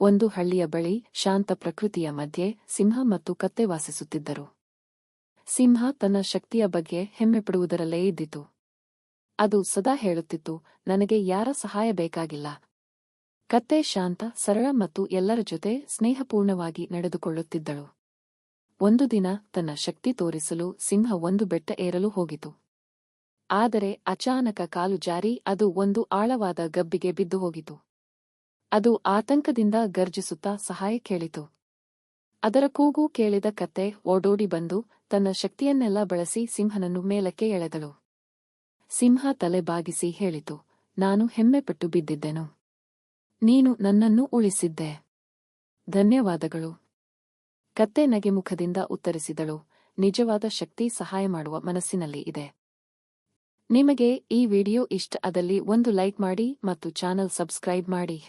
ಒಂದು ಹಳ್ಳಿಯ ಬಳಿ ಶಾಂತ ಪ್ರಕೃತಿಯ ಮಧ್ಯೆ ಸಿಂಹ ಮತ್ತು ಕತ್ತೆ ವಾಸಿಸುತ್ತಿದ್ದರು. ಸಿಂಹ ತನ್ನ ಶಕ್ತಿಯ ಬಗ್ಗೆ ಹೆಮ್ಮೆಪಡುವುದರಲ್ಲೇ ಇದ್ದಿತು. ಅದು ಸದಾ ಹೇಳುತ್ತಿತ್ತು, ನನಗೆ ಯಾರ ಸಹಾಯ ಬೇಕಾಗಿಲ್ಲ. ಕತ್ತೆ ಶಾಂತ, ಸರಳ ಮತ್ತು ಎಲ್ಲರ ಜೊತೆ ಸ್ನೇಹಪೂರ್ಣವಾಗಿ ನಡೆದುಕೊಳ್ಳುತ್ತಿದ್ದಳು. ಒಂದು ದಿನ ತನ್ನ ಶಕ್ತಿ ತೋರಿಸಲು ಸಿಂಹ ಒಂದು ಬೆಟ್ಟ ಏರಲು ಹೋಗಿತು. ಆದರೆ ಅಚಾನಕ ಕಾಲು ಜಾರಿ ಅದು ಒಂದು ಆಳವಾದ ಗಬ್ಬಿಗೆ ಬಿದ್ದು ಹೋಗಿತು. ಅದು ಆತಂಕದಿಂದ ಗರ್ಜಿಸುತ್ತಾ ಸಹಾಯ ಕೇಳಿತು. ಅದರ ಕೂಗು ಕೇಳಿದ ಕತ್ತೆ ಓಡೋಡಿ ಬಂದು ತನ್ನ ಶಕ್ತಿಯನ್ನೆಲ್ಲ ಬಳಸಿ ಸಿಂಹನನ್ನು ಮೇಲಕ್ಕೆ ಎಳೆದಳು. ಸಿಂಹ ತಲೆ ಬಾಗಿಸಿ ಹೇಳಿತು, ನಾನು ಹೆಮ್ಮೆಪಟ್ಟು ಬಿದ್ದಿದ್ದೆನು. ನೀನು ನನ್ನನ್ನು ಉಳಿಸಿದ್ದೆ. ಧನ್ಯವಾದಗಳು. ಕತ್ತೆ ನಗೆಮುಖದಿಂದ ಉತ್ತರಿಸಿದಳು, ನಿಜವಾದ ಶಕ್ತಿ ಸಹಾಯ ಮಾಡುವ ಮನಸ್ಸಿನಲ್ಲಿ ಇದೆ. ನಿಮಗೆ ಈ ವಿಡಿಯೋ ಇಷ್ಟ ಆದಲ್ಲಿ ಒಂದು ಲೈಕ್ ಮಾಡಿ ಮತ್ತು ಚಾನಲ್ ಸಬ್ಸ್ಕ್ರೈಬ್ ಮಾಡಿ.